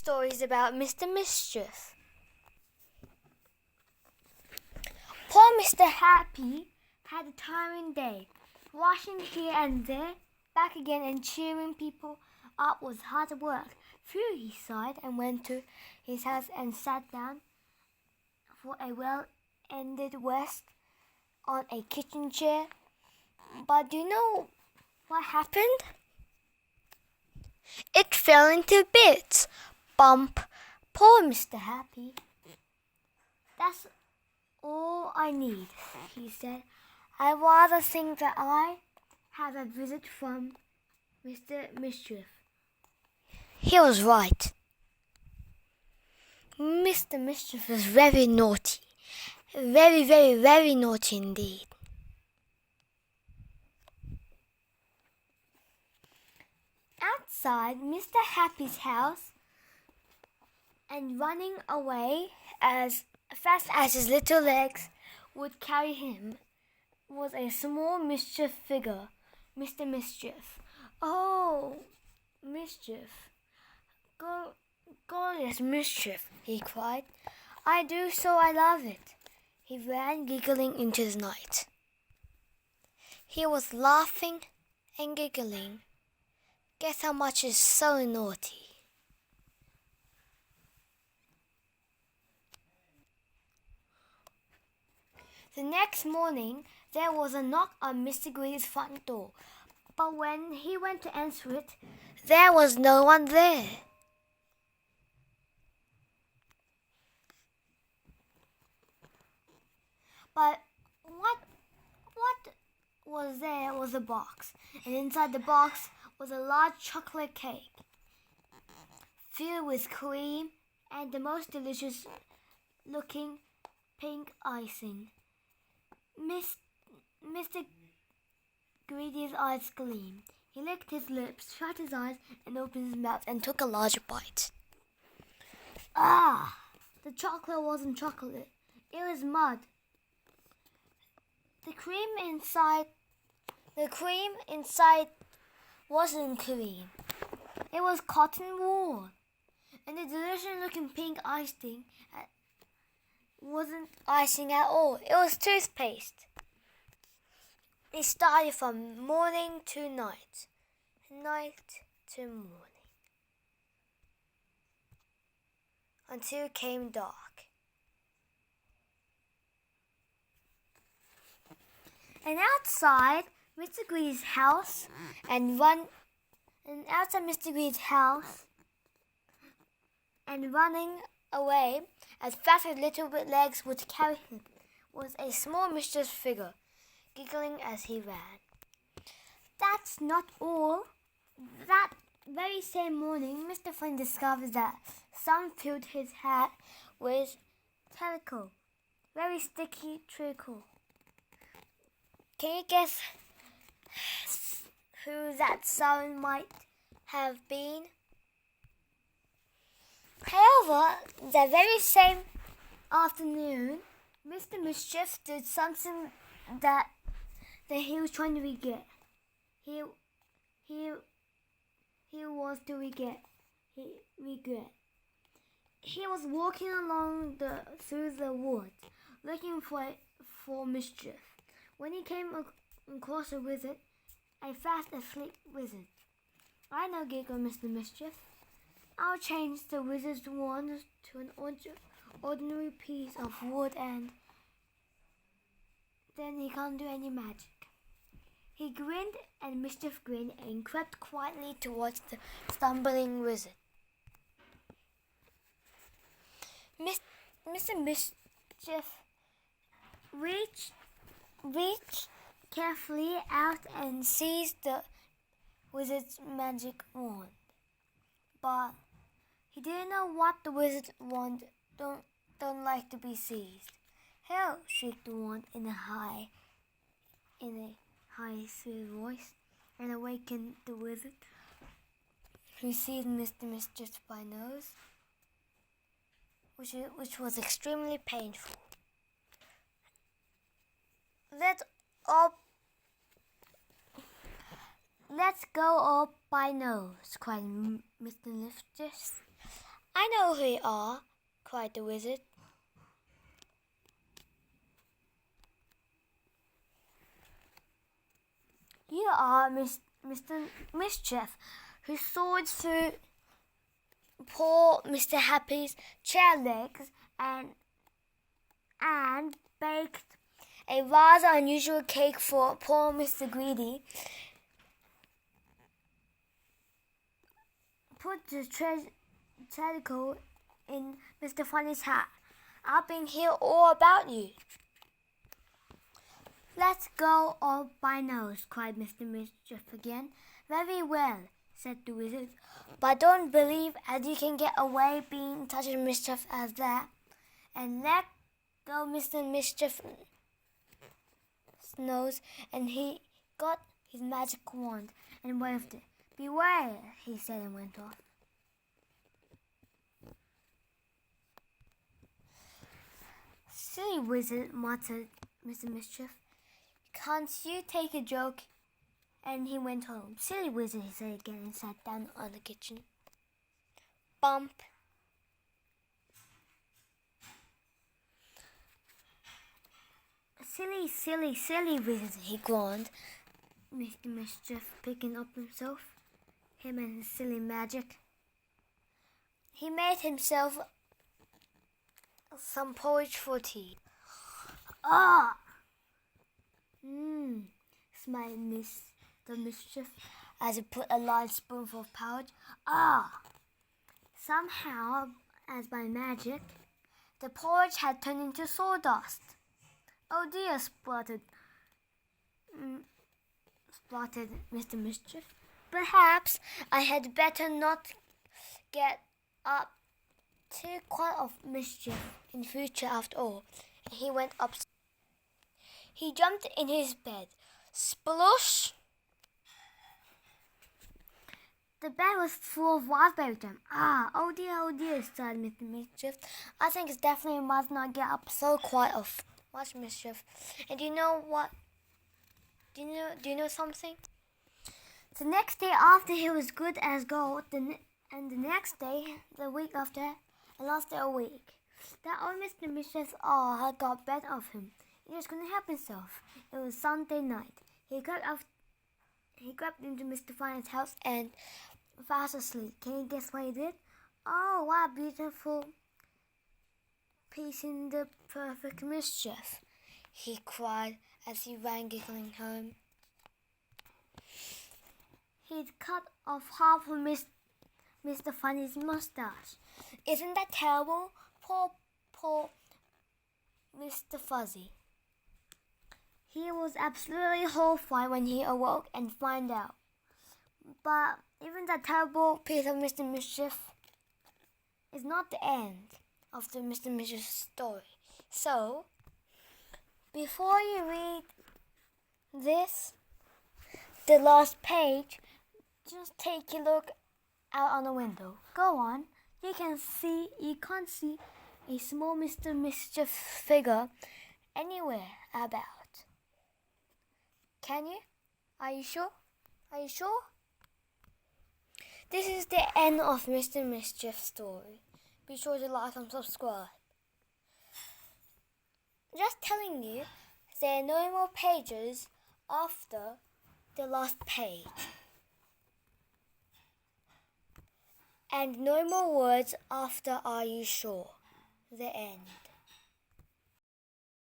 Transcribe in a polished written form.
Stories about Mr. Mischief. Poor Mr. Happy had a tiring day. Washing here and there, back again, and cheering people up was hard work. Phew, he sighed and went to his house and sat down for a well-ended rest on a kitchen chair. But do you know what happened? It fell into bits. Bump. Poor Mr. Happy. That's all I need, he said. I rather think that I have a visit from Mr. Mischief. He was right. Mr. Mischief was very naughty. Very, very, very naughty indeed. Outside Mr. Happy's house, and running away as fast as his little legs would carry him, was a small mischief figure, Mr. Mischief. Oh, Mischief. Glorious Mischief, he cried. I do so I love it. He ran giggling into the night. He was laughing and giggling. Guess how much is so naughty? The next morning, there was a knock on Mr. Greedy's front door, but when he went to answer it, there was no one there. But what was there was a box, and inside the box was a large chocolate cake filled with cream and the most delicious looking pink icing. Mr. Greedy's eyes gleamed. He licked his lips, shut his eyes, and opened his mouth and took a large bite. Ah! The chocolate wasn't chocolate. It was mud. The cream inside wasn't cream. It was cotton wool. And the delicious-looking pink icing wasn't icing at all. It was toothpaste. It started from morning to night, night to morning, until it came dark. And outside Mr. Greedy's house, outside Mr. Greedy's house, and running away as fast as little legs would carry him, was a small mischievous figure, giggling as he ran. That's not all. That very same morning, Mr. Flynn discovered that sun filled his hat with treacle, very sticky treacle. Can you guess who that sun might have been? However, the very same afternoon, Mr. Mischief did something that he was trying to regret. He was to regret. He was walking along through the woods, looking for Mischief, when he came across a wizard, a fast asleep wizard. I know, giggled Mr. Mischief. I'll change the wizard's wand to an ordinary piece of wood, and then he can't do any magic. He grinned, and Mischief grinned, and crept quietly towards the stumbling wizard. Mr. Mischief reached carefully out and seized the wizard's magic wand. But he didn't know what the wizard's wand don't like to be seized. Help! Shrieked the wand in a high, sweet voice, and awakened the wizard, who seized Mr. Mischief by nose, which was extremely painful. Let's go all by nose, cried Mr. Mischief. I know who you are, cried the wizard. You are Mr. Mischief, who soared through poor Mr. Happy's chair legs and baked a rather unusual cake for poor Mr. Greedy. Put the tentacle in Mr. Funny's hat. I've been here all about you. Let's go all by nose, cried Mr. Mischief again. Very well, said the wizard, but I don't believe as you can get away being such a mischief as that. And let go Mr. Mischief's nose, and he got his magic wand and waved it. Beware, he said, and went off. Silly wizard, muttered Mr. Mischief. Can't you take a joke? And he went home. Silly wizard, he said again, and sat down on the kitchen. Bump. Silly, silly, silly wizard, he groaned. Mr. Mischief picking up himself, him and his silly magic. He made himself some porridge for tea. Ah! Smiled Mr. Mischief as he put a large spoonful of porridge. Ah! Somehow, as by magic, the porridge had turned into sawdust. Oh dear, spluttered Mr. Mischief. Perhaps I had better not get up to quite of mischief in future after all. And he went up. He jumped in his bed. Splosh! The bed was full of raspberry jam. Oh dear, sighed Mr. Mischief. I think it's definitely must not get up so quite of much mischief. And do you know what? Do you know something? The next day after he was good as gold, and the next day, the week after, and last day a week. That old Mr. Mischief had got better of him. He just couldn't help himself. It was Sunday night. He crept into Mr. Funny's house and fast asleep. Can you guess what he did? Oh, what a beautiful piece in the perfect mischief, he cried as he ran giggling home. He'd cut off half of Mr. Funny's mustache. Isn't that terrible? Poor Mr. Fuzzy. He was absolutely horrified when he awoke and found out. But even that terrible piece of Mr. Mischief is not the end of the Mr. Mischief story. So, before you read this, the last page, just take a look out on the window. Go on. You can't see a small Mr. Mischief figure anywhere about. Can you? Are you sure? This is the end of Mr. Mischief's story. Be sure to like and subscribe. Just telling you, there are no more pages after the last page. And no more words after Are You Sure? The end.